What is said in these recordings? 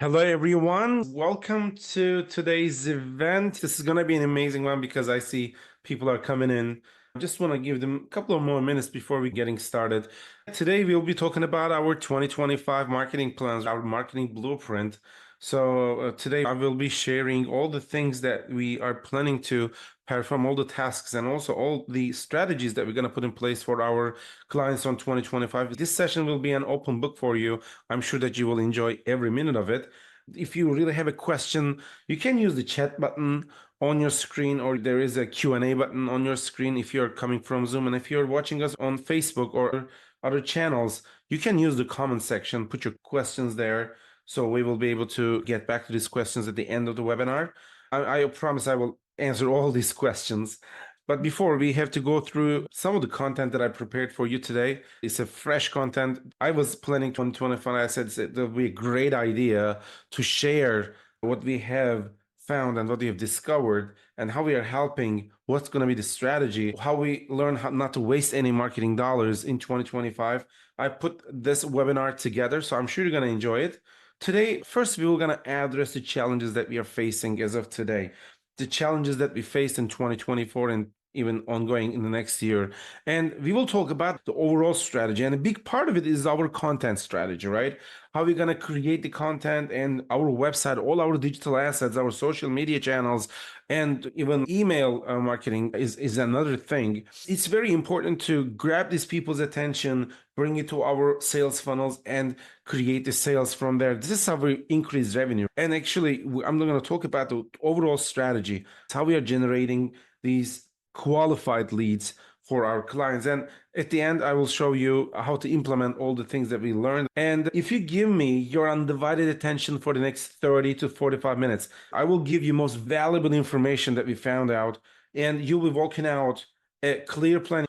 Hello, everyone. Welcome to today's event. This is going to be an amazing one because I see people are coming in. I just want to give them a couple of more minutes before we getting started. Today, we'll be talking about our 2025 marketing plans, our marketing blueprint. So today I will be sharing all the things that we are planning to perform, all the tasks and also all the strategies that we're going to put in place for our clients on 2025. This session will be an open book for you. I'm sure that you will enjoy every minute of it. If you really have a question, you can use the chat button on your screen, or there is a Q&A button on your screen if you're coming from Zoom. And if you're watching us on Facebook or other channels, you can use the comment section, put your questions there. So we will be able to get back to these questions at the end of the webinar. I promise I will answer all these questions. But before, we have to go through some of the content that I prepared for you today. It's a fresh content. I was planning 2025. I said it would be a great idea to share what we have found and what we have discovered and how we are helping, what's going to be the strategy, how we learn how not to waste any marketing dollars in 2025. I put this webinar together, so I'm sure you're going to enjoy it. Today, first, we are going to address the challenges that we are facing as of today, the challenges that we faced in 2024 and even ongoing in the next year. And we will talk about the overall strategy. And a big part of it is our content strategy, right? How we're going to create the content and our website, all our digital assets, our social media channels, and even email marketing is another thing. It's very important to grab these people's attention, bring it to our sales funnels, and create the sales from there. This is how we increase revenue. And actually, I'm going to talk about the overall strategy. It's how we are generating these qualified leads for our clients. And at the end, I will show you how to implement all the things that we learned. And if you give me your undivided attention for the next 30 to 45 minutes, I will give you most valuable information that we found out. And you'll be walking out a clear plan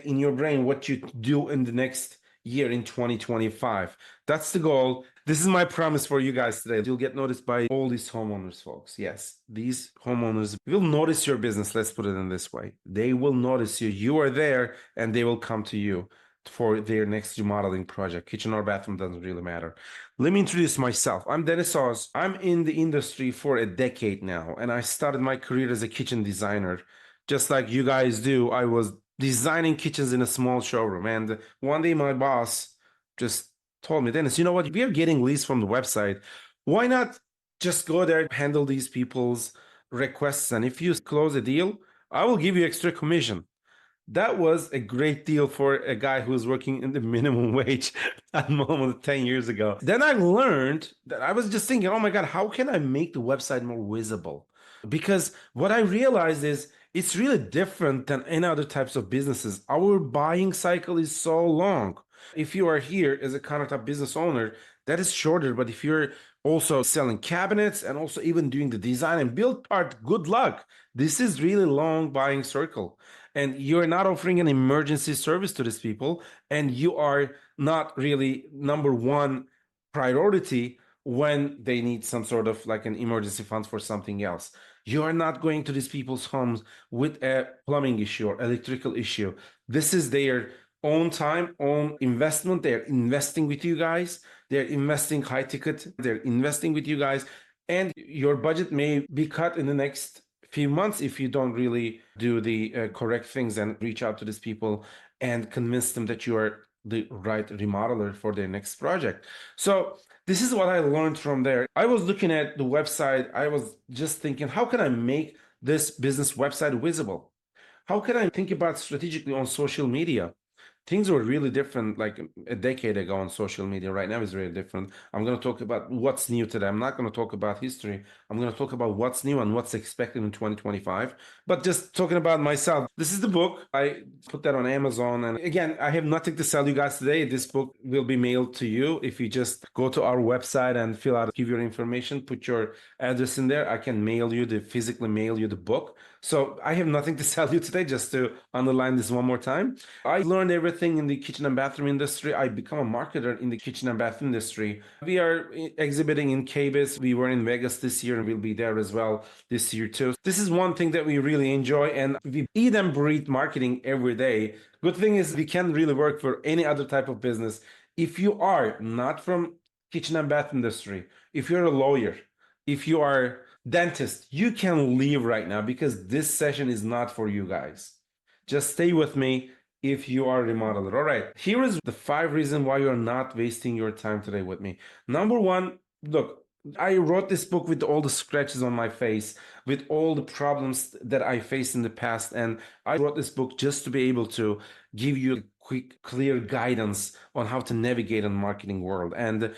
in your brain what you do in the next year in 2025. That's the goal. This is my promise for you guys today. You'll get noticed by all these homeowners, folks. Yes, these homeowners will notice your business. Let's put it in this way. They will notice you. You are there and they will come to you for their next remodeling project. Kitchen or bathroom doesn't really matter. Let me introduce myself. I'm Dennis Oz. I'm in the industry for a decade now, and I started my career as a kitchen designer. Just like you guys do, I was designing kitchens in a small showroom. And one day my boss just told me, Dennis, you know what? We are getting leads from the website. Why not just go there, handle these people's requests? And if you close a deal, I will give you extra commission. That was a great deal for a guy who was working in the minimum wage at the moment 10 years ago. Then I learned that I was just thinking, oh my God, how can I make the website more visible? Because what I realized is it's really different than any other types of businesses. Our buying cycle is so long. If you are here as a countertop business owner, that is shorter. But if you're also selling cabinets and also even doing the design and build part, good luck. This is really long buying circle. And you're not offering an emergency service to these people, and you are not really number one priority when they need some sort of like an emergency fund for something else. You are not going to these people's homes with a plumbing issue or electrical issue. This is their own time, own investment. They're investing with you guys. They're investing high ticket. They're investing with you guys. And your budget may be cut in the next few months if you don't really do the correct things and reach out to these people and convince them that you are the right remodeler for their next project. So this is what I learned from there. I was looking at the website. I was just thinking, how can I make this business website visible? How can I think about strategically on social media? Things were really different like a decade ago on social media. Right now is really different. I'm going to talk about what's new today. I'm not going to talk about history. I'm going to talk about what's new and what's expected in 2025. But just talking about myself, this is the book. I put that on Amazon. And again, I have nothing to sell you guys today. This book will be mailed to you. If you just go to our website and fill out, give your information, put your address in there, I can physically mail you the book. So I have nothing to sell you today, just to underline this one more time. I learned everything in the kitchen and bathroom industry. I become a marketer in the kitchen and bathroom industry. We are exhibiting in KBIS. We were in Vegas this year and we'll be there as well this year too. This is one thing that we really enjoy, and we eat and breathe marketing every day. Good thing is we can really work for any other type of business. If you are not from kitchen and bath industry, if you're a lawyer, if you are dentist, you can leave right now because this session is not for you guys. Just stay with me if you are a remodeler. All right, here is the 5 reasons why you're not wasting your time today with me. Number one, look, I wrote this book with all the scratches on my face, with all the problems that I faced in the past. And I wrote this book just to be able to give you quick, clear guidance on how to navigate in the marketing world. And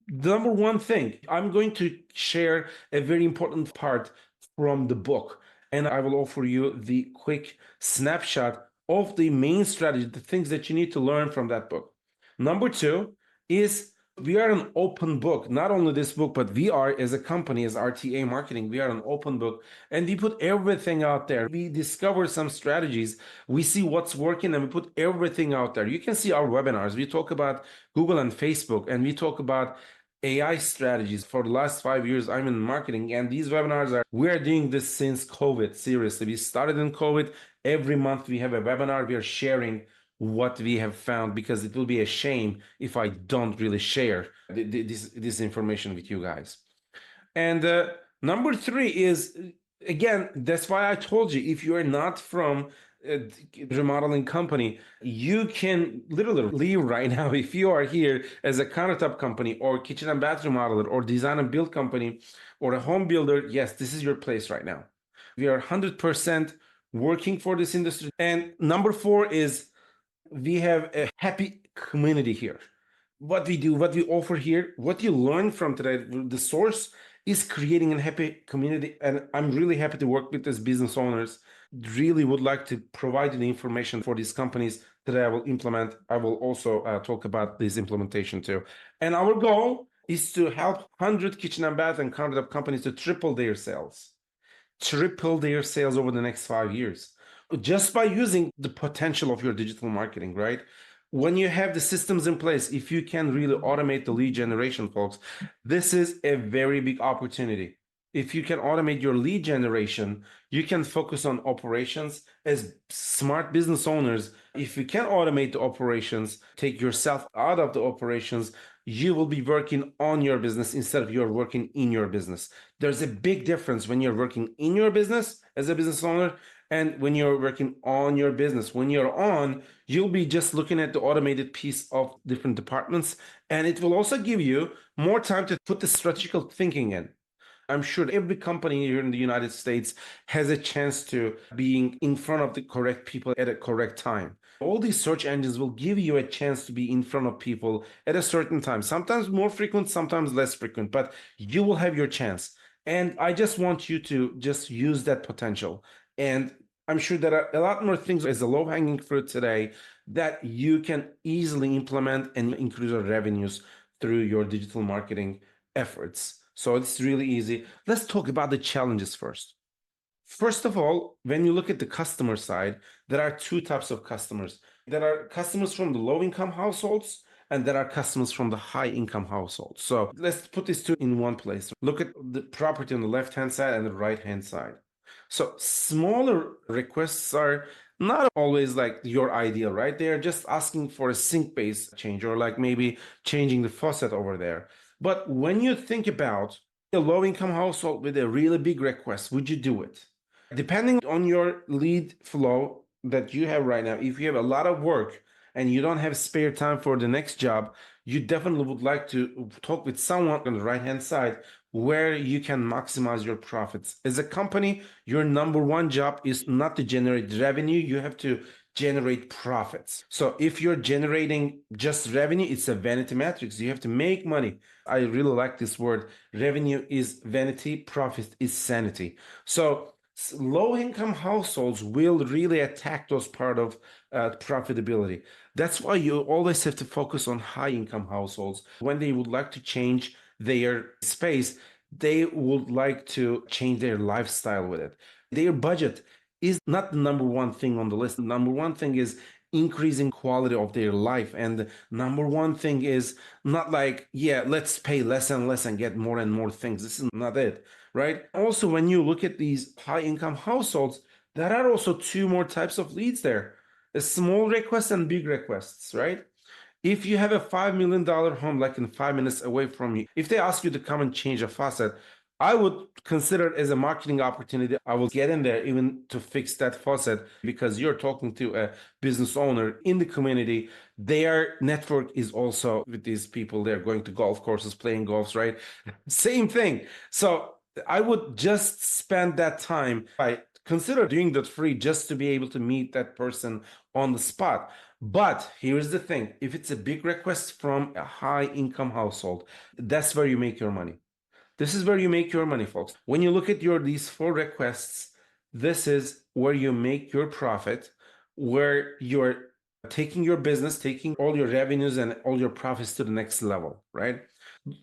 the number one thing, I'm going to share a very important part from the book, and I will offer you the quick snapshot of the main strategy, the things that you need to learn from that book. Number two is we are an open book. Not only this book, but we are as a company, as RTA Marketing, we are an open book and we put everything out there. We discover some strategies, we see what's working, and we put everything out there. You can see our webinars. We talk about Google and Facebook, and we talk about AI strategies. For the last 5 years, I'm in marketing, and these webinars we're doing this since COVID. Seriously, we started in COVID. Every month we have a webinar. We are sharing what we have found because it will be a shame if I don't really share this information with you guys. And number three is, again, that's why I told you, if you are not from a remodeling company, you can literally leave right now. If you are here as a countertop company or kitchen and bathroom remodeler or design and build company or a home builder, yes, this is your place right now. We are 100% working for this industry. And number four is we have a happy community here. What we do, what we offer here, what you learn from today, the source is creating a happy community. And I'm really happy to work with these business owners. Really would like to provide you the information for these companies that I will implement. I will also talk about this implementation too. And our goal is to help 100 kitchen and bath and countertop companies to triple their sales over the next 5 years, just by using the potential of your digital marketing, right? When you have the systems in place, if you can really automate the lead generation, folks, this is a very big opportunity. If you can automate your lead generation, you can focus on operations. As smart business owners, if you can automate the operations, take yourself out of the operations, you will be working on your business instead of you're working in your business. There's a big difference when you're working in your business as a business owner and when you're working on your business. When you're on, you'll be just looking at the automated piece of different departments, and it will also give you more time to put the strategical thinking in. I'm sure every company here in the United States has a chance to being in front of the correct people at a correct time. All these search engines will give you a chance to be in front of people at a certain time, sometimes more frequent, sometimes less frequent, but you will have your chance. And I just want you to just use that potential. And I'm sure there are a lot more things as a low-hanging fruit today that you can easily implement and increase your revenues through your digital marketing efforts. So it's really easy. Let's talk about the challenges first. First of all, when you look at the customer side, there are two types of customers. There are customers from the low-income households, and there are customers from the high-income households. So let's put these two in one place. Look at the property on the left-hand side and the right-hand side. So smaller requests are not always like your ideal, right? They're just asking for a sink-based change or like maybe changing the faucet over there. But when you think about a low-income household with a really big request, would you do it? Depending on your lead flow that you have right now, if you have a lot of work and you don't have spare time for the next job, you definitely would like to talk with someone on the right-hand side where you can maximize your profits. As a company, your number one job is not to generate revenue, you have to generate profits. So if you're generating just revenue, it's a vanity matrix. You have to make money. I really like this word. Revenue is vanity, profit is sanity. So low-income households will really attack those part of profitability. That's why you always have to focus on high-income households. When they would like to change their space, they would like to change their lifestyle with it. Their budget is not the number one thing on the list. The number one thing is increasing quality of their life. And the number one thing is not like, yeah, let's pay less and less and get more and more things. This is not it, right? Also, when you look at these high income households, there are also two more types of leads there. A small requests and big requests, right? If you have a $5 million home, like in 5 minutes away from you, if they ask you to come and change a faucet, I would consider it as a marketing opportunity. I will get in there even to fix that faucet because you're talking to a business owner in the community. Their network is also with these people. They're going to golf courses, playing golfs, right? Same thing. So I would just spend that time. I consider doing that free just to be able to meet that person on the spot. But here's the thing, if it's a big request from a high income household, that's where you make your money. This is where you make your money, folks. When you look at your these four requests, this is where you make your profit, where you're taking your business, taking all your revenues and all your profits to the next level, right?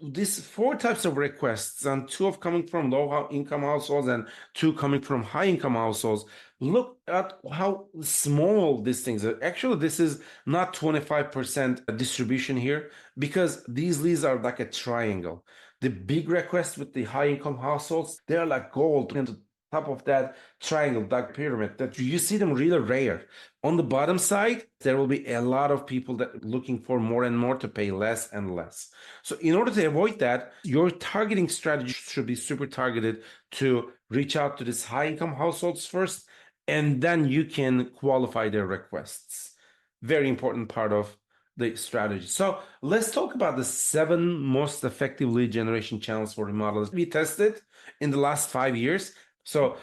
These four types of requests, and two of coming from low income households and two coming from high income households. Look at how small these things are. Actually, this is not 25% distribution here because these leads are like a triangle. The big requests with the high income households, they're like gold. And top of that triangle, that pyramid, that you see them really rare. On the bottom side, there will be a lot of people that are looking for more and more to pay less and less. So in order to avoid that, your targeting strategy should be super targeted to reach out to these high income households first, and then you can qualify their requests. Very important part of the strategy. So let's talk about the 7 most effective lead generation channels for remodelers we tested in the last 5 years. So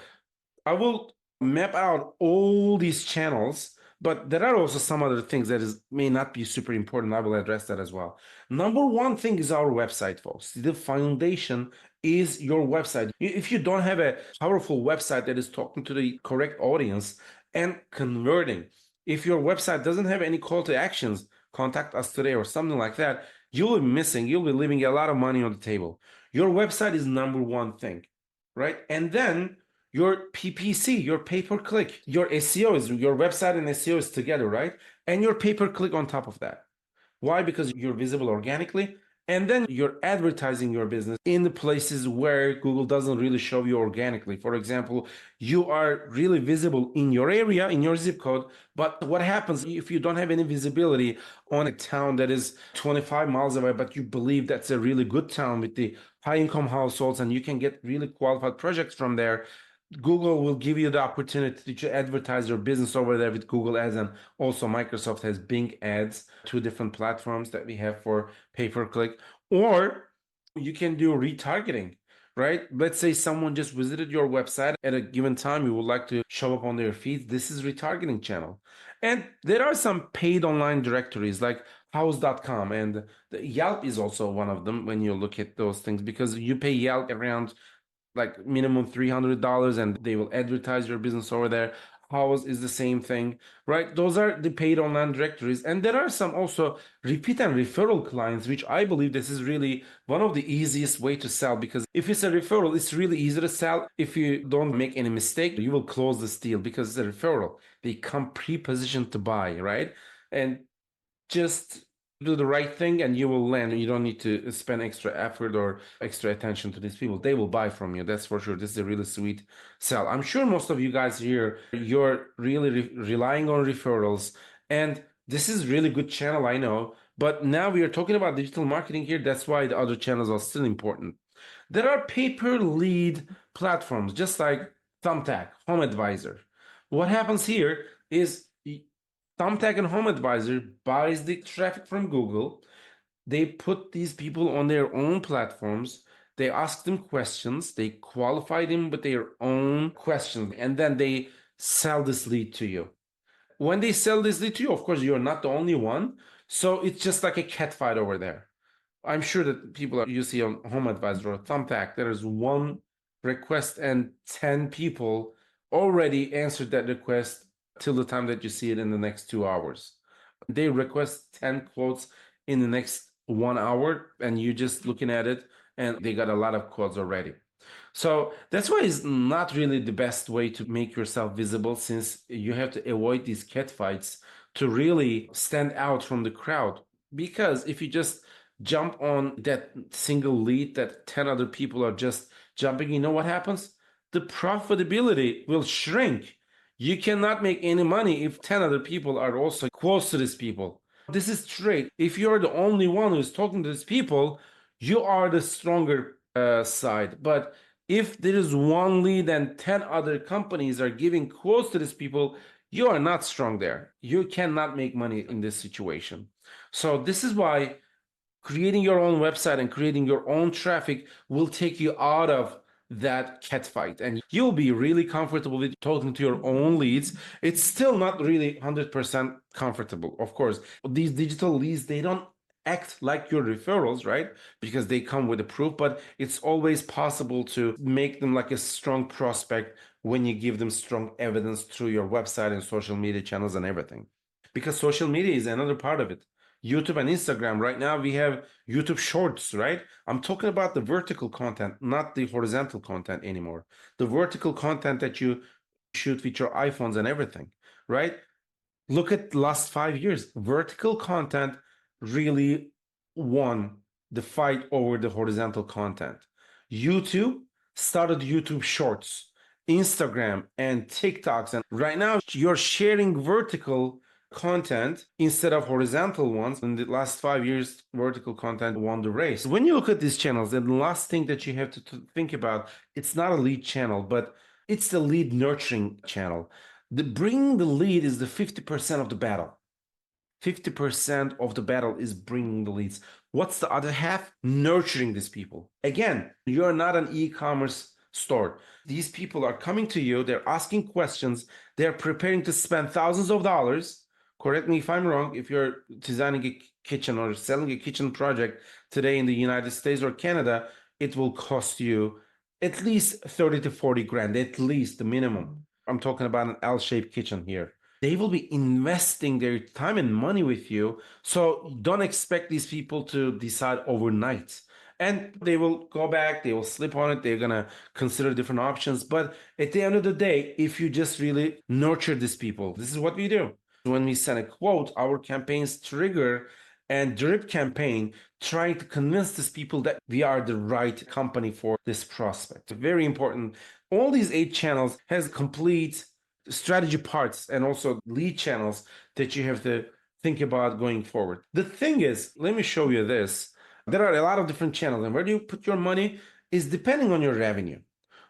I will map out all these channels, but there are also some other things that may not be super important. I will address that as well. Number one thing is our website, folks. The foundation is your website. If you don't have a powerful website that is talking to the correct audience and converting, if your website doesn't have any call to actions, contact us today or something like that, you'll be missing, you'll be leaving a lot of money on the table. Your website is number one thing, right? And then your PPC, your pay per click, your SEO is your website and SEO is together, right? And your pay per click on top of that. Why? Because you're visible organically. And then you're advertising your business in the places where Google doesn't really show you organically. For example, you are really visible in your area, in your zip code. But what happens if you don't have any visibility on a town that is 25 miles away, but you believe that's a really good town with the high income households and you can get really qualified projects from there? Google will give you the opportunity to advertise your business over there with Google Ads, and also Microsoft has Bing Ads, two different platforms that we have for pay-per-click. Or you can do retargeting, right? Let's say someone just visited your website at a given time, you would like to show up on their feed. This is retargeting channel. And there are some paid online directories like house.com, and the Yelp is also one of them when you look at those things, because you pay Yelp around like minimum $300 and they will advertise your business over there. House is the same thing, right? Those are the paid online directories. And there are some also repeat and referral clients, which I believe this is really one of the easiest way to sell, because if it's a referral, it's really easy to sell. If you don't make any mistake, you will close this deal because it's a referral. They come pre-positioned to buy, right? And just do the right thing and you will land. You don't need to spend extra effort or extra attention to these people. They will buy from you. That's for sure. This is a really sweet sell. I'm sure most of you guys here, you're really relying on referrals. And this is really good channel, I know. But now we are talking about digital marketing here. That's why the other channels are still important. There are pay-per-lead platforms, just like Thumbtack, Home Advisor. What happens here is Thumbtack and Home Advisor buys the traffic from Google. They put these people on their own platforms. They ask them questions. They qualify them with their own questions, and then they sell this lead to you. When they sell this lead to you, of course, you're not the only one. So it's just like a cat fight over there. I'm sure that people are, you see on Home Advisor or Thumbtack, there is one request and 10 people already answered that request till the time that you see it in the next 2 hours. They request 10 quotes in the next 1 hour, and you just looking at it, and they got a lot of quotes already. So that's why it's not really the best way to make yourself visible, since you have to avoid these catfights to really stand out from the crowd. Because if you just jump on that single lead that 10 other people are just jumping, you know what happens? The profitability will shrink. You cannot make any money if 10 other people are also close to these people. This is trade. If you're the only one who's talking to these people, you are the stronger side. But if there is one lead and 10 other companies are giving quotes to these people, you are not strong there. You cannot make money in this situation. So this is why creating your own website and creating your own traffic will take you out of that cat fight, and you'll be really comfortable with talking to your own leads. It's still not really 100% comfortable, of course. These digital leads, they don't act like your referrals, right? Because they come with a proof, but it's always possible to make them like a strong prospect when you give them strong evidence through your website and social media channels and everything. Because social media is another part of it. YouTube and Instagram. Right now we have YouTube Shorts, right? I'm talking about the vertical content, not the horizontal content anymore. The vertical content that you shoot with your iPhones and everything, right? Look at the last 5 years. Vertical content really won the fight over the horizontal content. YouTube started YouTube Shorts, Instagram, and TikToks. And right now, you're sharing vertical content instead of horizontal ones. In the last 5 years, vertical content won the race. When you look at these channels, the last thing that you have to think about, it's not a lead channel, but it's the lead nurturing channel. The bringing the lead is the 50% of the battle. 50% of the battle is bringing the leads. What's the other half? Nurturing these people. Again, you're not an e-commerce store. These people are coming to you, they're asking questions, they're preparing to spend thousands of dollars. Correct me if I'm wrong, if you're designing a kitchen or selling a kitchen project today in the United States or Canada, it will cost you at least 30 to 40 grand, at least the minimum. I'm talking about an L-shaped kitchen here. They will be investing their time and money with you. So don't expect these people to decide overnight. And they will go back, they will slip on it, they're gonna consider different options. But at the end of the day, if you just really nurture these people, this is what we do. When we send a quote, our campaigns trigger and drip campaign trying to convince these people that we are the right company for this prospect. Very important. All these 8 channels has complete strategy parts and also lead channels that you have to think about going forward. The thing is, let me show you this. There are a lot of different channels, and where do you put your money is depending on your revenue.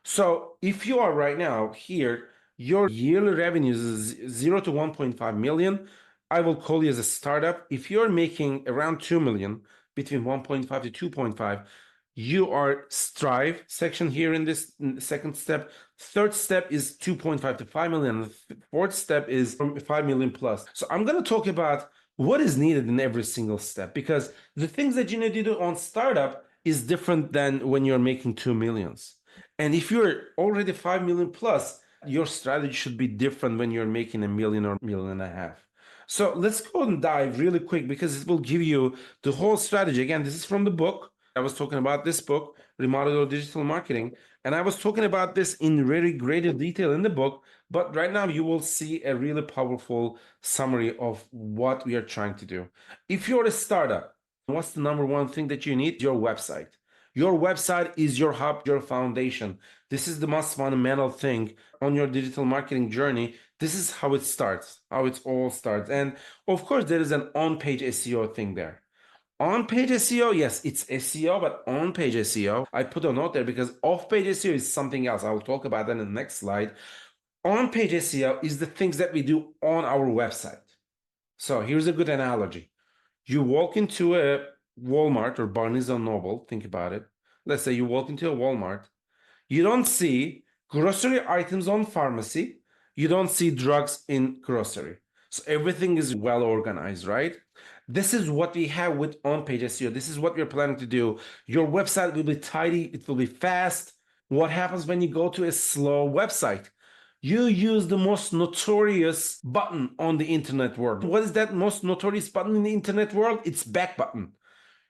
So if you are right now here, your yearly revenues is 0 to 1.5 million. I will call you as a startup. If you're making around 2 million, between 1.5 to 2.5, you are strive section here in this second step. Third step is 2.5 to 5 million. The fourth step is from 5 million plus. So I'm going to talk about what is needed in every single step, because the things that you need to do on startup is different than when you're making 2 millions. And if you're already 5 million plus, your strategy should be different when you're making a million or million and a half. So let's go and dive really quick, because it will give you the whole strategy. Again, this is from the book. I was talking about this book, Remodeler Digital Marketing, and I was talking about this in very greater detail in the book. But right now, you will see a really powerful summary of what we are trying to do. If you're a startup, what's the number one thing that you need? Your website. Your website is your hub, your foundation. This is the most fundamental thing on your digital marketing journey. This is how it starts, how it all starts. And of course, there is an on-page SEO thing there. On-page SEO, yes, it's SEO, but on-page SEO, I put a note there because off-page SEO is something else. I will talk about that in the next slide. On-page SEO is the things that we do on our website. So here's a good analogy. You walk into a Walmart or Barnes and Noble, think about it. Let's say you walk into a Walmart. You don't see grocery items on pharmacy. You don't see drugs in grocery. So everything is well organized, right? This is what we have with on-page SEO. This is what we're planning to do. Your website will be tidy. It will be fast. What happens when you go to a slow website? You use the most notorious button on the internet world. What is that most notorious button in the internet world? It's back button.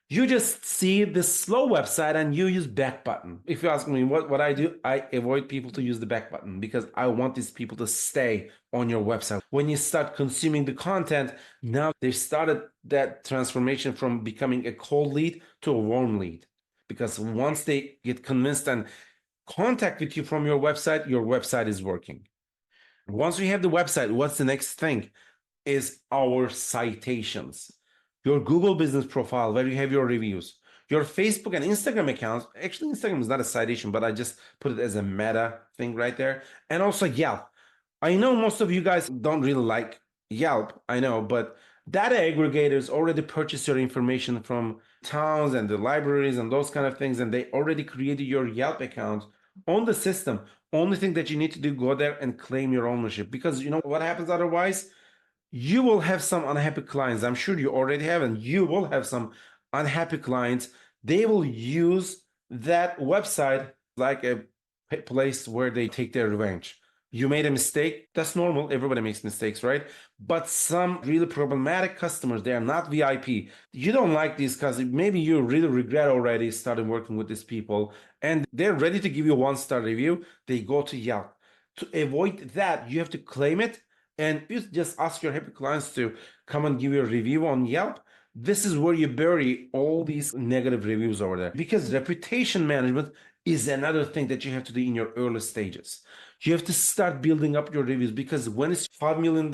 You just see the slow website and you use back button. If you ask me what I do, I avoid people to use the back button because I want these people to stay on your website. When you start consuming the content, now they've started that transformation from becoming a cold lead to a warm lead. Because once they get convinced and contact with you from your website is working. Once we have the website, what's the next thing? Is our citations. your Google business profile where you have your reviews, your Facebook and Instagram accounts. Actually, Instagram is not a citation, but I just put it as a meta thing right there. And also Yelp. I know most of you guys don't really like Yelp, I know, but data aggregators already purchase your information from towns and the libraries and those kind of things, and they already created your Yelp account on the system. Only thing that you need to do, go there and claim your ownership. Because you know what happens otherwise? You will have some unhappy clients. I'm sure you already have, and you will have some unhappy clients. They will use that website like a place where they take their revenge. You made a mistake. That's normal. Everybody makes mistakes, right? But some really problematic customers, they are not VIP. You don't like these because maybe you really regret already started working with these people and they're ready to give you 1-star review. They go to Yelp. To avoid that, you have to claim it and you just ask your happy clients to come and give you a review on Yelp. This is where you bury all these negative reviews over there. Because reputation management is another thing that you have to do in your early stages. You have to start building up your reviews because when it's $5 million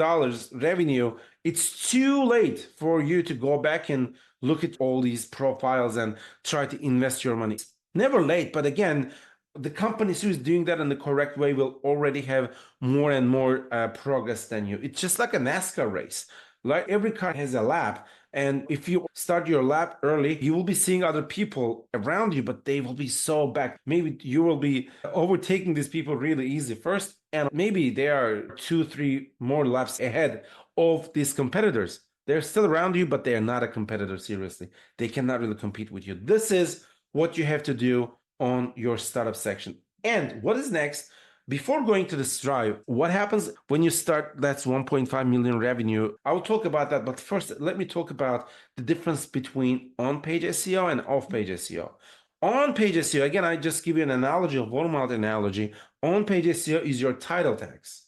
revenue, it's too late for you to go back and look at all these profiles and try to invest your money. It's never late, but again, the companies who is doing that in the correct way will already have more and more progress than you. It's just like a NASCAR race. Like every car has a lap, and if you start your lap early, you will be seeing other people around you, but they will be so back. Maybe you will be overtaking these people really easy first, and maybe they are 2, 3 more laps ahead of these competitors. They're still around you, but they are not a competitor, seriously. They cannot really compete with you. This is what you have to do on your startup section. And what is next? Before going to the Strive, what happens when you start that's 1.5 million revenue? I will talk about that, but first let me talk about the difference between on-page SEO and off-page SEO. On-page SEO, again, I just give you an analogy, a Walmart analogy. On-page SEO is your title tags.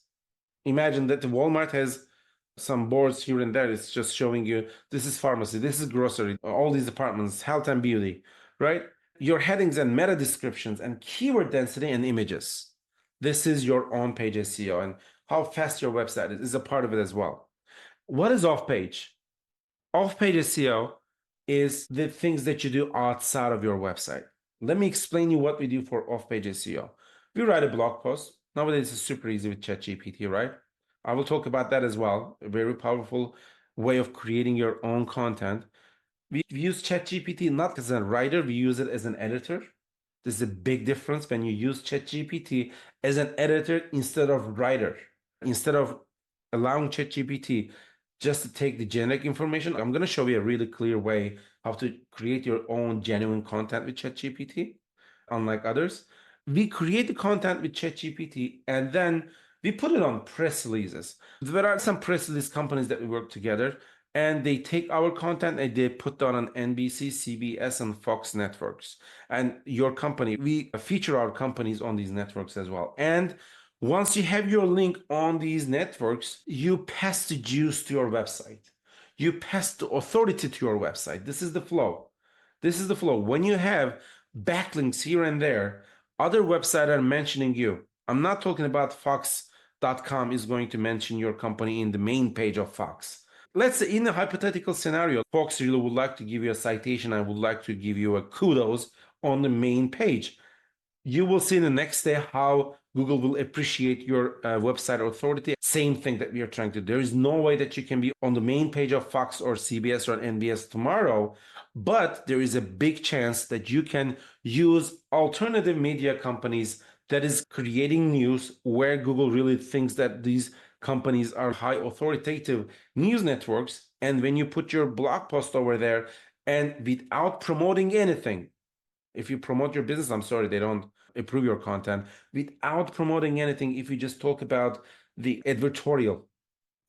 Imagine that the Walmart has some boards here and there. It's just showing you this is pharmacy, this is grocery, all these departments, health and beauty, right? Your headings and meta descriptions and keyword density and images. This is your on-page SEO, and how fast your website is a part of it as well. What is off-page? Off-page SEO is the things that you do outside of your website. Let me explain you what we do for off-page SEO. We write a blog post. Nowadays it's super easy with ChatGPT, right? I will talk about that as well. A very powerful way of creating your own content. We use ChatGPT not as a writer, we use it as an editor. There's a big difference when you use ChatGPT as an editor instead of writer. Instead of allowing ChatGPT just to take the generic information, I'm going to show you a really clear way how to create your own genuine content with ChatGPT, unlike others. We create the content with ChatGPT and then we put it on press releases. There are some press release companies that we work together and they take our content and they put that on NBC, CBS, and Fox networks. And your company, we feature our companies on these networks as well. And once you have your link on these networks, you pass the juice to your website. You pass the authority to your website. This is the flow. This is the flow. When you have backlinks here and there, other websites are mentioning you. I'm not talking about Fox.com is going to mention your company in the main page of Fox. Let's say in a hypothetical scenario, Fox really would like to give you a citation. I would like to give you a kudos on the main page. You will see the next day how Google will appreciate your website authority. Same thing that we are trying to do. There is no way that you can be on the main page of Fox or CBS or NBS tomorrow, but there is a big chance that you can use alternative media companies that is creating news where Google really thinks that these companies are high authoritative news networks. And when you put your blog post over there and without promoting anything, if you promote your business, I'm sorry, they don't approve your content. Without promoting anything, if you just talk about the advertorial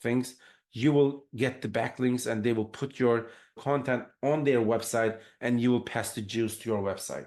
things, you will get the backlinks and they will put your content on their website and you will pass the juice to your website.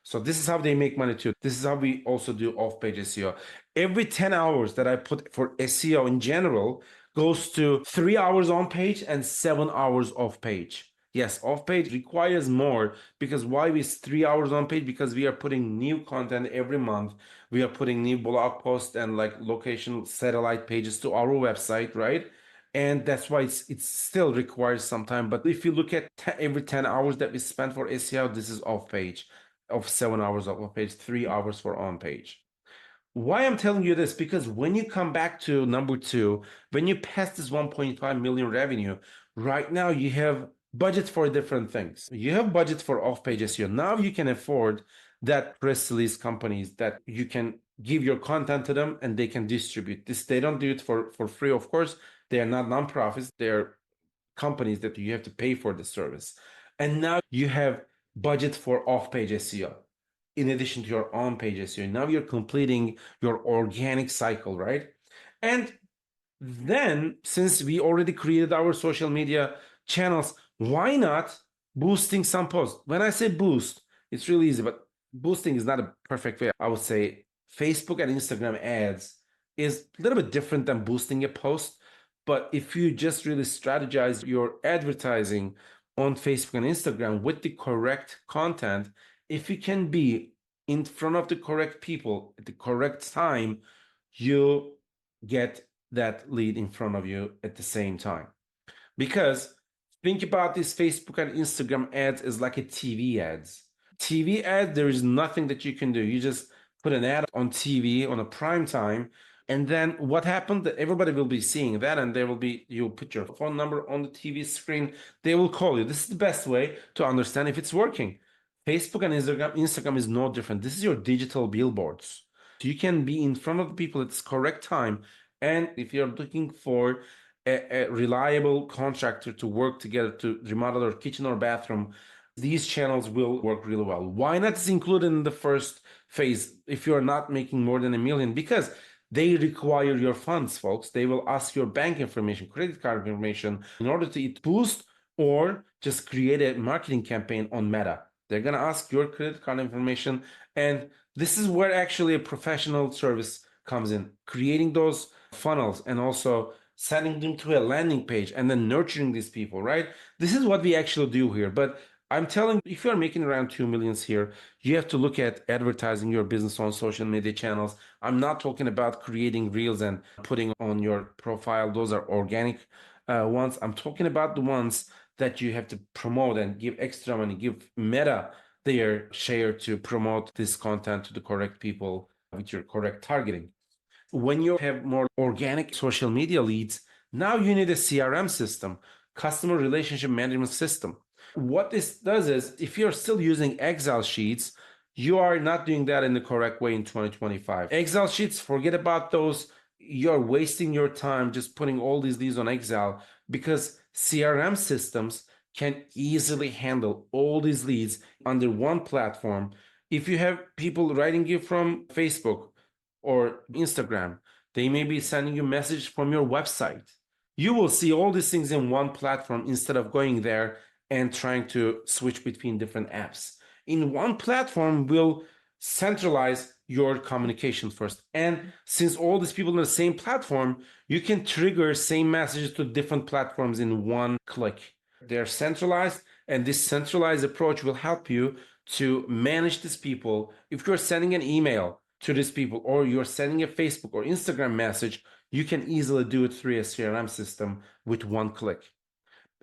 So this is how they make money too. This is how we also do off-page SEO. Every 10 hours that I put for SEO in general goes to 3 hours on page and 7 hours off page. Yes, off page requires more because why is 3 hours on page? Because we are putting new content every month. We are putting new blog posts and like location satellite pages to our website, right? And that's why it still requires some time. But if you look at every 10 hours that we spend for SEO, this is off page. Of 7 hours off page, 3 hours for on page. Why I'm telling you this, because when you come back to number two, when you pass this 1.5 million revenue, right now you have budget for different things. You have budget for off-page SEO. Now you can afford that press release companies that you can give your content to them and they can distribute this. They don't do it for free, of course. They are not nonprofits. They're companies that you have to pay for the service. And now you have budget for off-page SEO in addition to your on-page SEO. Now you're completing your organic cycle, right? And then, since we already created our social media channels, why not boosting some posts? When I say boost, it's really easy, but boosting is not a perfect way. I would say Facebook and Instagram ads is a little bit different than boosting a post. But if you just really strategize your advertising on Facebook and Instagram with the correct content, if you can be in front of the correct people at the correct time, you get that lead in front of you at the same time. Because think about this Facebook and Instagram ads as like a TV ads. TV ad, there is nothing that you can do. You just put an ad on TV on a prime time. And then what happened? That everybody will be seeing that, and you'll put your phone number on the TV screen. They will call you. This is the best way to understand if it's working. Facebook and Instagram is no different. This is your digital billboards. So you can be in front of the people at the correct time. And if you're looking for a reliable contractor to work together to remodel your kitchen or bathroom, these channels will work really well. Why not is included in the first phase if you're not making more than 1 million? Because they require your funds, folks. They will ask your bank information, credit card information in order to boost or just create a marketing campaign on Meta. They're going to ask your credit card information. And this is where actually a professional service comes in, creating those funnels and also sending them to a landing page and then nurturing these people, right? This is what we actually do here. But I'm telling you, if you're making around 2 millions here, you have to look at advertising your business on social media channels. I'm not talking about creating reels and putting on your profile. Those are organic ones. I'm talking about the ones that you have to promote and give extra money, give Meta their share to promote this content to the correct people with your correct targeting. When you have more organic social media leads, now you need a CRM system, customer relationship management system. What this does is, if you're still using Excel sheets, you are not doing that in the correct way in 2025. Excel sheets, forget about those. You're wasting your time just putting all these leads on Excel, because CRM systems can easily handle all these leads under one platform. If you have people writing you from Facebook or Instagram, they may be sending you a message from your website. You will see all these things in one platform instead of going there and trying to switch between different apps. In one platform will centralize your communication first. And since all these people on the same platform, you can trigger same messages to different platforms in one click. They're centralized, and this centralized approach will help you to manage these people. If you're sending an email to these people, or you're sending a Facebook or Instagram message, you can easily do it through a CRM system with one click.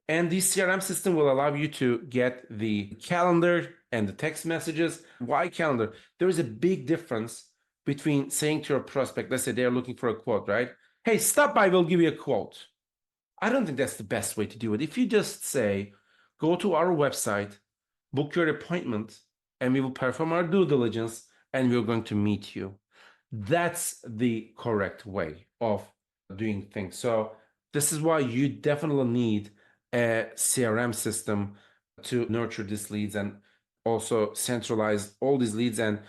And this CRM system will allow you to get the calendar and the text messages. Why calendar? There is a big difference between saying to your prospect, let's say they're looking for a quote, right? Hey, stop by, we'll give you a quote. I don't think that's the best way to do it. If you just say, go to our website, book your appointment, and we will perform our due diligence, and we're going to meet you. That's the correct way of doing things. So this is why you definitely need a CRM system to nurture these leads and also centralize all these leads and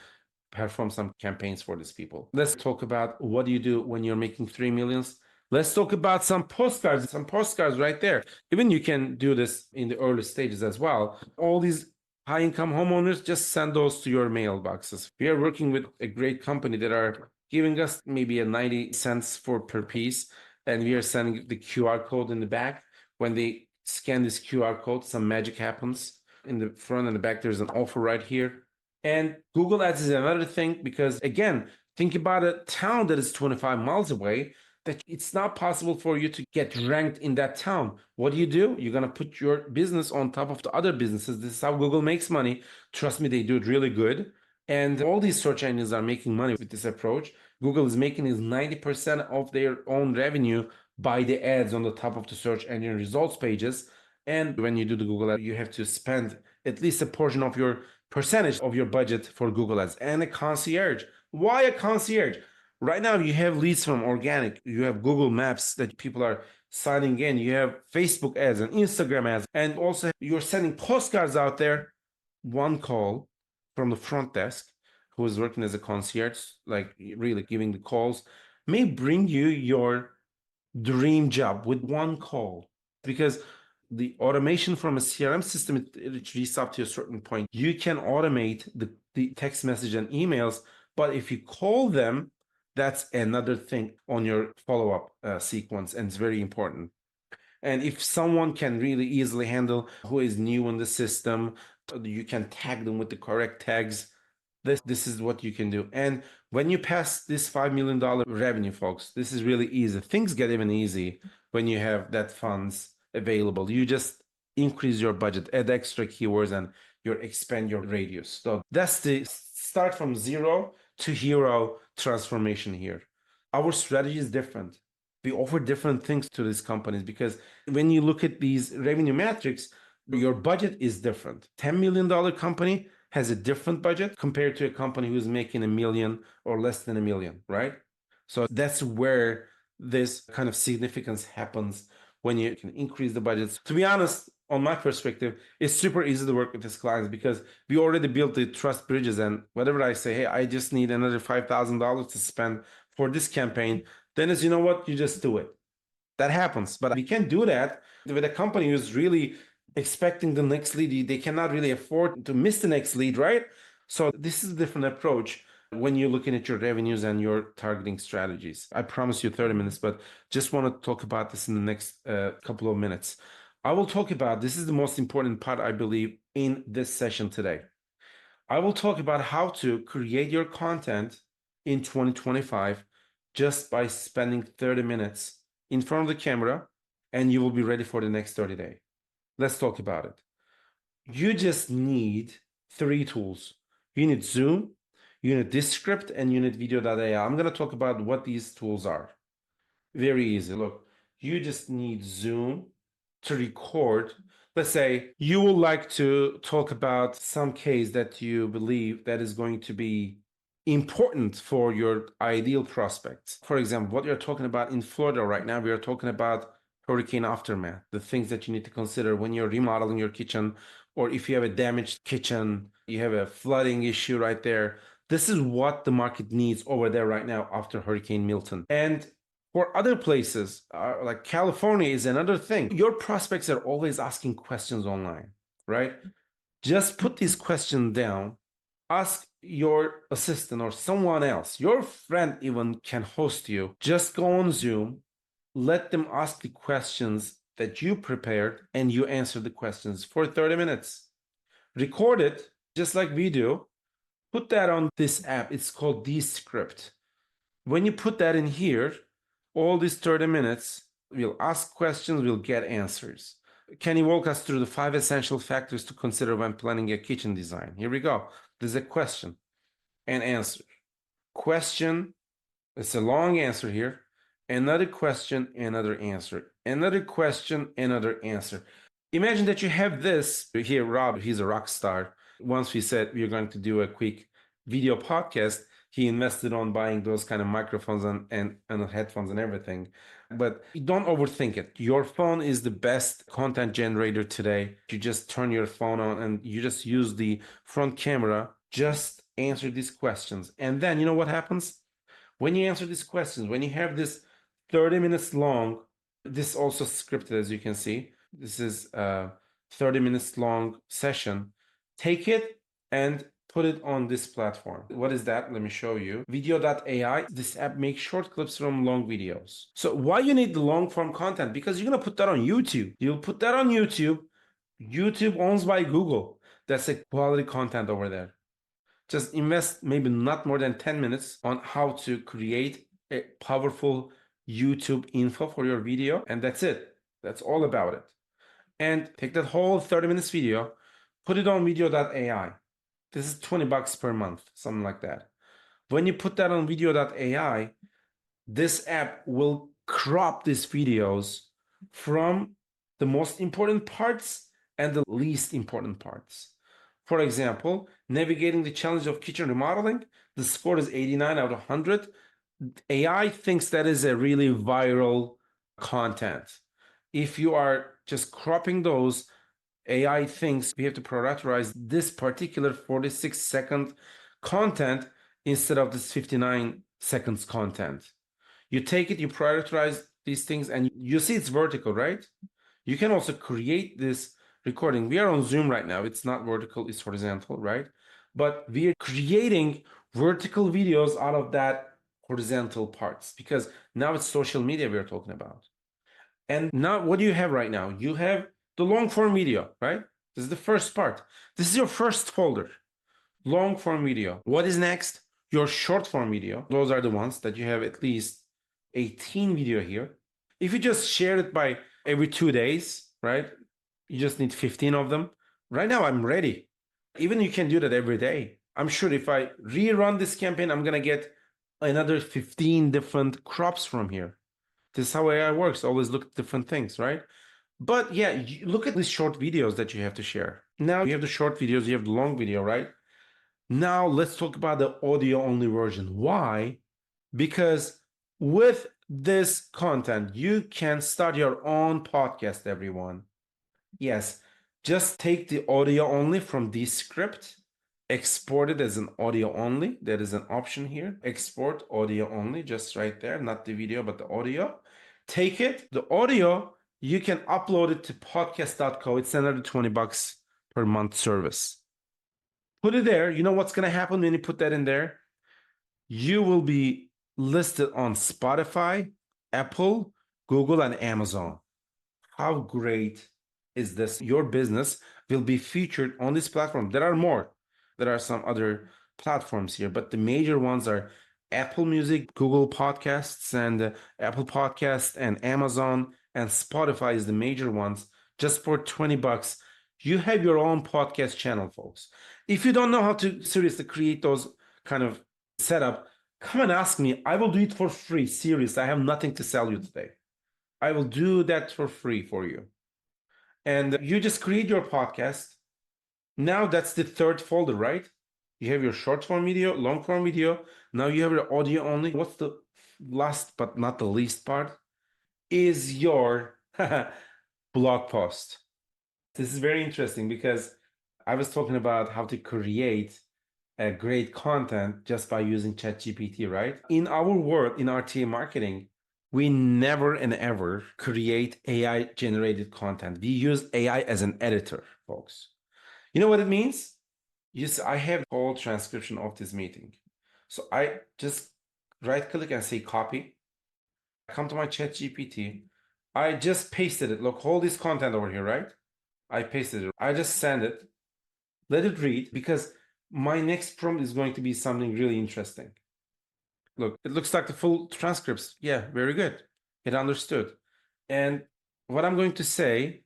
perform some campaigns for these people. Let's talk about what do you do when you're making 3 millions. Let's talk about some postcards right there. Even you can do this in the early stages as well. All these high-income homeowners, just send those to your mailboxes. We are working with a great company that are giving us maybe a 90 cents for per piece, and we are sending the QR code in the back. When they scan this QR code, some magic happens. In the front and the back, there's an offer right here. And Google Ads is another thing, because again, think about a town that is 25 miles away. that it's not possible for you to get ranked in that town. What do? You're going to put your business on top of the other businesses. This is how Google makes money. Trust me, they do it really good. And all these search engines are making money with this approach. Google is making is 90% of their own revenue by the ads on the top of the search engine results pages. And when you do the Google ad, you have to spend at least a portion of your percentage of your budget for Google ads and a concierge. Why a concierge? Right now, you have leads from organic. You have Google Maps that people are signing in. You have Facebook ads and Instagram ads. And also, you're sending postcards out there. One call from the front desk who is working as a concierge, like really giving the calls, may bring you your dream job with one call. Because the automation from a CRM system, it reaches up to a certain point. You can automate the text message and emails, but if you call them, that's another thing on your follow-up sequence, and it's very important. And if someone can really easily handle who is new in the system, you can tag them with the correct tags. This is what you can do. And when you pass this $5 million revenue, folks, this is really easy. Things get even easy when you have that funds available. You just increase your budget, add extra keywords, and you expand your radius. So that's the start from zero to hero transformation here. Our strategy is different. We offer different things to these companies because when you look at these revenue metrics, your budget is different. $10 million company has a different budget compared to a company who's making $1 million or less than $1 million, right? So that's where this kind of significance happens when you can increase the budgets. To be honest, on my perspective, it's super easy to work with these clients because we already built the trust bridges. And whatever I say, hey, I just need another $5,000 to spend for this campaign, then it's, you know what, you just do it. That happens. But we can't do that with a company who's really expecting the next lead. They cannot really afford to miss the next lead, right? So this is a different approach when you're looking at your revenues and your targeting strategies. I promise you 30 minutes, but just want to talk about this in the next couple of minutes. I will talk about, this is the most important part, I believe, in this session today. I will talk about how to create your content in 2025 just by spending 30 minutes in front of the camera, and you will be ready for the next 30 days. Let's talk about it. You just need 3 tools. You need Zoom, you need Descript, and you need video.ai. I'm going to talk about what these tools are. Very easy. Look, you just need Zoom to record. Let's say you would like to talk about some case that you believe that is going to be important for your ideal prospects. For example, what you're talking about in Florida right now, we are talking about hurricane aftermath, the things that you need to consider when you're remodeling your kitchen, or if you have a damaged kitchen, you have a flooding issue right there. This is what the market needs over there right now after Hurricane Milton. And for other places, like California is another thing. Your prospects are always asking questions online, right? Just put these questions down. Ask your assistant or someone else. Your friend even can host you. Just go on Zoom. Let them ask the questions that you prepared and you answer the questions for 30 minutes. Record it just like we do. Put that on this app. It's called Descript. When you put that in here, all these 30 minutes, we'll ask questions, we'll get answers. Can you walk us through the 5 essential factors to consider when planning a kitchen design? Here we go. There's a question and answer. Question, it's a long answer here. Another question, another answer. Another question, another answer. Imagine that you have this here. Rob, he's a rock star. Once we said we are going to do a quick video podcast, he invested on buying those kind of microphones and headphones and everything. But don't overthink it. Your phone is the best content generator today. You just turn your phone on and you just use the front camera. Just answer these questions. And then you know what happens? When you answer these questions, when you have this 30 minutes long, this also scripted, as you can see. This is a 30 minutes long session. Take it and put it on this platform. What is that? Let me show you. Video.ai. This app makes short clips from long videos. So why you need the long form content? Because you're going to put that on YouTube. You'll put that on YouTube. YouTube owns by Google. That's a quality content over there. Just invest maybe not more than 10 minutes on how to create a powerful YouTube info for your video, and that's it. That's all about it. And take that whole 30 minutes video, put it on video.ai. This is $20 per month, something like that. When you put that on video.ai, this app will crop these videos from the most important parts and the least important parts. For example, navigating the challenge of kitchen remodeling, the score is 89 out of 100. AI thinks that is a really viral content. If you are just cropping those, AI thinks we have to prioritize this particular 46-second content instead of this 59 seconds content. You take it, you prioritize these things, and you see it's vertical, right? You can also create this recording. We are on Zoom right now. It's not vertical, it's horizontal, right? But we are creating vertical videos out of that horizontal parts because now it's social media we're talking about. And now what do you have right now? You have the long form video, right? This is the first part. This is your first folder, long form video. What is next? Your short form video. Those are the ones that you have at least 18 video here. If you just share it by every 2 days, right? You just need 15 of them. Right now, I'm ready. Even you can do that every day. I'm sure if I rerun this campaign, I'm going to get another 15 different crops from here. This is how AI works. Always look at different things, right? But yeah, look at these short videos that you have to share. Now you have the short videos, you have the long video, right? Now let's talk about the audio only version. Why? Because with this content, you can start your own podcast, everyone. Yes, just take the audio only from this script, export it as an audio only. There is an option here, export audio only, just right there, not the video, but the audio. Take it, the audio, you can upload it to podcast.co. It's another $20 per month service. Put it there. You know what's going to happen when you put that in there? You will be listed on Spotify, Apple, Google, and Amazon. How great is this? Your business will be featured on this platform. There are more. There are some other platforms here, but the major ones are Apple Music, Google Podcasts, and Apple Podcasts, and Amazon, and Spotify is the major ones. Just for $20, you have your own podcast channel, folks. If you don't know how to seriously create those kind of setup, come and ask me. I will do it for free. Serious. I have nothing to sell you today. I will do that for free for you. And you just create your podcast. Now that's the third folder, right? You have your short form video, long form video. Now you have your audio only. What's the last but not the least part? Is your blog post. This is very interesting because I was talking about how to create a great content just by using ChatGPT, right? In our world, in RTA marketing, we never and ever create AI generated content. We use AI as an editor, folks. You know what it means? Yes, I have a whole transcription of this meeting. So I just right click and say copy. I come to my ChatGPT. I just pasted it. Look, hold this content over here, right? I pasted it. I just send it. Let it read because my next prompt is going to be something really interesting. Look, it looks like the full transcripts. Yeah, very good. It understood. And what I'm going to say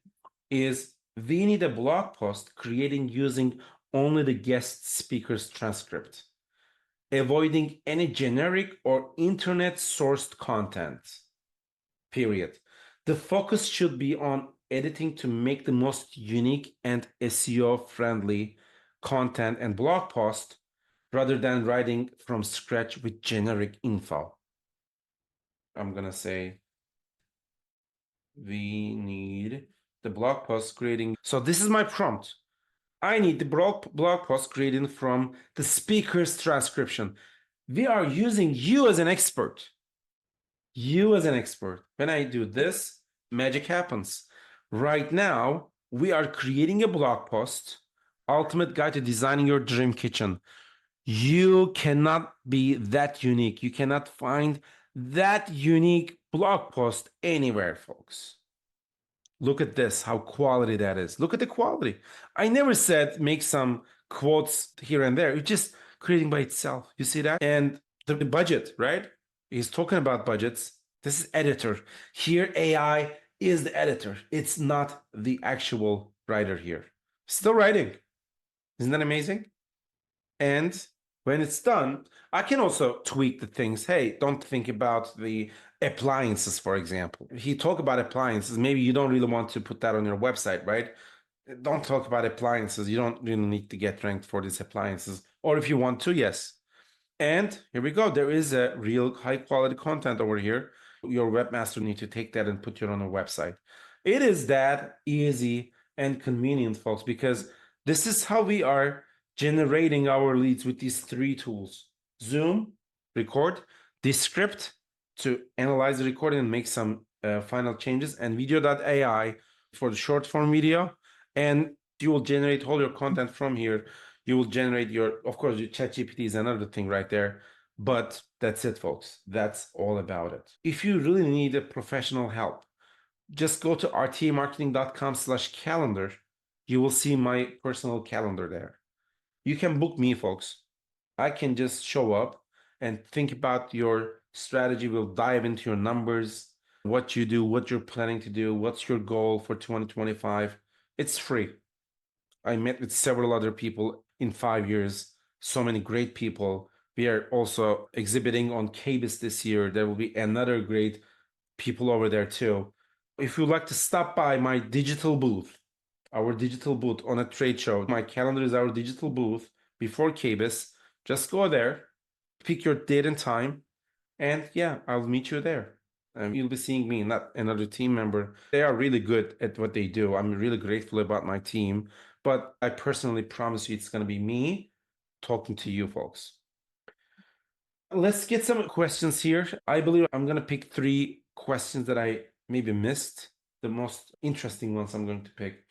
is we need a blog post creating using only the guest speaker's transcript, avoiding any generic or internet sourced content, period. The focus should be on editing to make the most unique and SEO friendly content and blog post rather than writing from scratch with generic info. I'm going to say we need the blog post creating. So this is my prompt. I need the blog post created from the speaker's transcription. We are using you as an expert. You as an expert. When I do this, magic happens. Right now, we are creating a blog post, Ultimate Guide to Designing Your Dream Kitchen. You cannot be that unique. You cannot find that unique blog post anywhere, folks. Look at this, how quality that is. Look at the quality. I never said make some quotes here and there. It's just creating by itself. You see that? And the budget, right? He's talking about budgets. This is editor. Here, AI is the editor. It's not the actual writer here. Still writing. Isn't that amazing? And when it's done, I can also tweak the things. Hey, don't think about the appliances, for example. If you talk about appliances, maybe you don't really want to put that on your website, right? Don't talk about appliances. You don't really need to get ranked for these appliances. Or if you want to, yes. And here we go. There is a real high quality content over here. Your webmaster need to take that and put it on a website. It is that easy and convenient, folks, because this is how we are generating our leads with these three tools: Zoom, record, Descript to analyze the recording and make some final changes, and video.ai for the short form video. And you will generate all your content from here. You will generate your, of course, your ChatGPT is another thing right there. But that's it, folks. That's all about it. If you really need a professional help, just go to rtamarketing.com/calendar. You will see my personal calendar there. You can book me, folks. I can just show up and think about your strategy. We'll dive into your numbers, what you do, what you're planning to do, what's your goal for 2025. It's free. I met with several other people in 5 years, so many great people. We are also exhibiting on KBIS this year. There will be another great people over there too. If you'd like to stop by my digital booth, our digital booth on a trade show, my calendar is our digital booth before KBIS. Just go there, pick your date and time, and yeah, I'll meet you there. You'll be seeing me, not another team member. They are really good at what they do. I'm really grateful about my team, but I personally promise you it's going to be me talking to you folks. Let's get some questions here. I believe I'm going to pick 3 questions that I maybe missed, the most interesting ones I'm going to pick.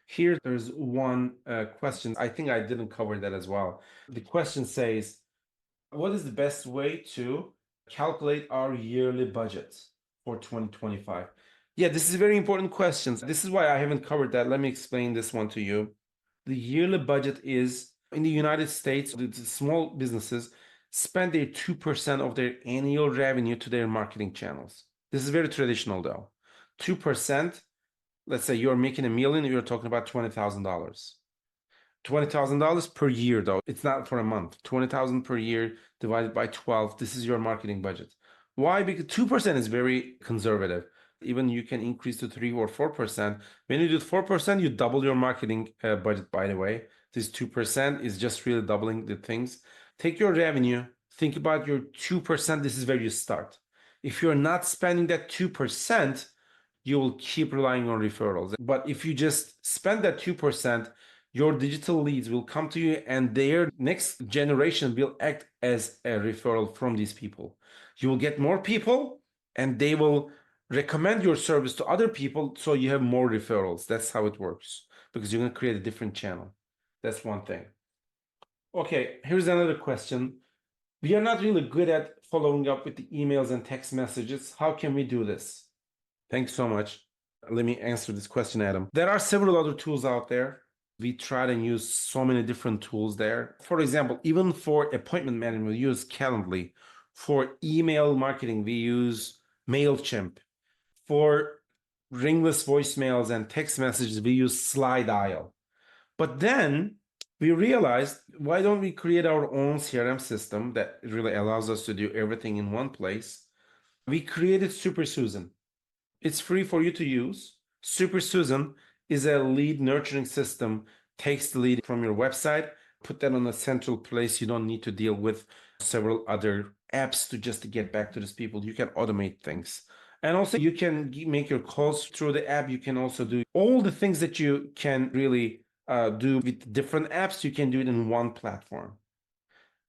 Here, there's one question. I think I didn't cover that as well. The question says, what is the best way to calculate our yearly budget for 2025? Yeah, this is a very important question. This is why I haven't covered that. Let me explain this one to you. The yearly budget is in the United States, the small businesses spend their 2% of their annual revenue to their marketing channels. This is very traditional though. 2%, let's say you're making $1 million, you're talking about $20,000. $20,000 per year though. It's not for a month. 20,000 per year divided by 12. This is your marketing budget. Why? Because 2% is very conservative. Even you can increase to 3 or 4%. When you do 4%, you double your marketing budget, by the way. This 2% is just really doubling the things. Take your revenue, think about your 2%. This is where you start. If you're not spending that 2%, you will keep relying on referrals. But if you just spend that 2%, your digital leads will come to you and their next generation will act as a referral from these people. You will get more people and they will recommend your service to other people, so you have more referrals. That's how it works, because you're going to create a different channel. That's one thing. Okay, here's another question. We are not really good at following up with the emails and text messages. How can we do this? Thanks so much. Let me answer this question, Adam. There are several other tools out there. We try to use so many different tools there. For example, even for appointment management, we use Calendly. For email marketing, we use MailChimp. For ringless voicemails and text messages, we use SlideDial. But then we realized, why don't we create our own CRM system that really allows us to do everything in one place? We created Super Susan. It's free for you to use. Super Susan is a lead nurturing system, takes the lead from your website, put that on a central place. You don't need to deal with several other apps to get back to these people. You can automate things. And also you can make your calls through the app. You can also do all the things that you can really do with different apps. You can do it in one platform.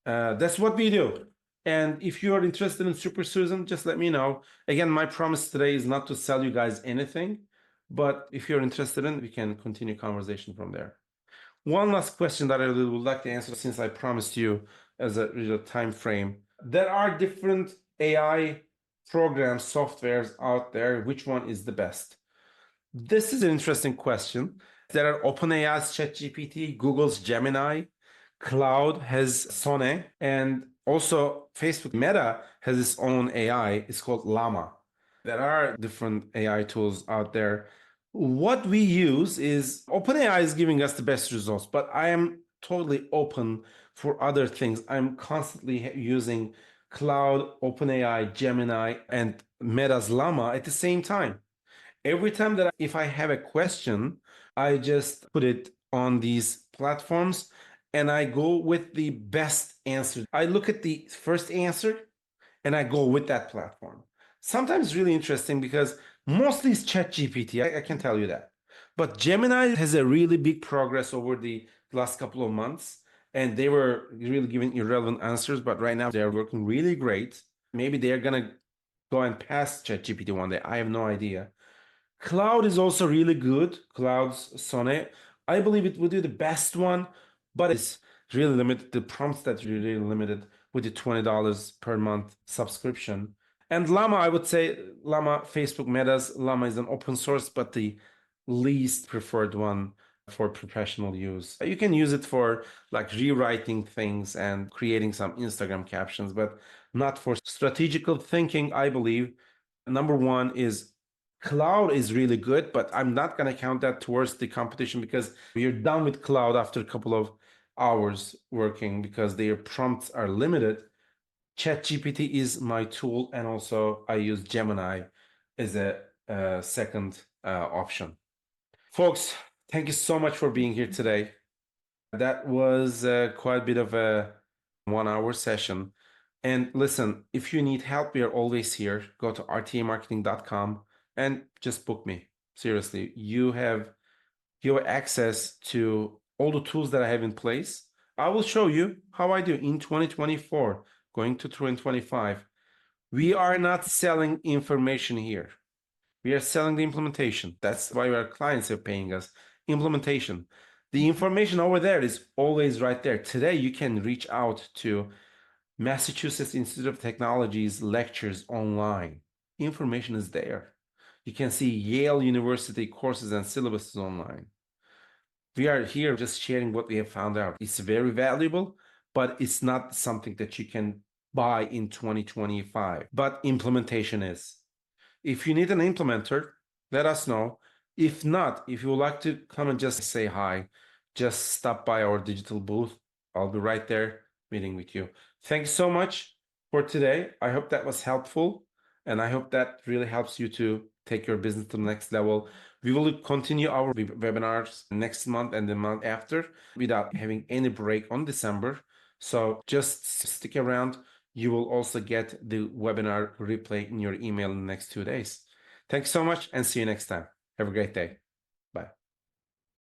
That's what we do. And if you are interested in Super Susan, just let me know. Again, my promise today is not to sell you guys anything, but if you're interested in, we can continue conversation from there. One last question that I would like to answer, since I promised you as a real time frame. There are different AI programs, softwares out there. Which one is the best? This is an interesting question. There are OpenAI's ChatGPT, Google's Gemini, Cloud has Sonnet, and also Facebook Meta has its own AI. It's called Llama. There are different AI tools out there. What we use is OpenAI is giving us the best results, but I am totally open for other things. I'm constantly using Cloud, OpenAI, Gemini, and Meta's Llama at the same time. Every time that if I have a question, I just put it on these platforms and I go with the best answer. I look at the first answer and I go with that platform. Sometimes really interesting because mostly it's ChatGPT. I can tell you that. But Gemini has a really big progress over the last couple of months, and they were really giving irrelevant answers. But right now they're working really great. Maybe they're gonna go and pass ChatGPT one day. I have no idea. Cloud is also really good. Cloud's Sonnet. I believe it will do the best one, but it's really limited. The prompts that are really limited with the $20 per month subscription. And Llama, I would say Llama, Facebook Meta's Llama is an open source, but the least preferred one for professional use. You can use it for like rewriting things and creating some Instagram captions, but not for strategical thinking, I believe. Number one is Cloud is really good, but I'm not going to count that towards the competition because you're done with Cloud after a couple of hours working because their prompts are limited. ChatGPT is my tool, and also I use Gemini as a second option. Folks, thank you so much for being here today. That was quite a bit of a 1 hour session. And listen, if you need help, we are always here. Go to rtamarketing.com and just book me. Seriously, you have your access to all the tools that I have in place. I will show you how I do in 2024, going to 2025. We are not selling information here. We are selling the implementation. That's why our clients are paying us. Implementation. The information over there is always right there. Today, you can reach out to Massachusetts Institute of Technology's lectures online. Information is there. You can see Yale University courses and syllabuses online. We are here just sharing what we have found out. It's very valuable, but it's not something that you can buy in 2025. But implementation is. If you need an implementer, let us know. If not, if you would like to come and just say hi, just stop by our digital booth. I'll be right there meeting with you. Thanks so much for today. I hope that was helpful, and I hope that really helps you to take your business to the next level. We will continue our webinars next month and the month after without having any break on December. So just stick around. You will also get the webinar replay in your email in the next 2 days. Thanks so much and see you next time. Have a great day.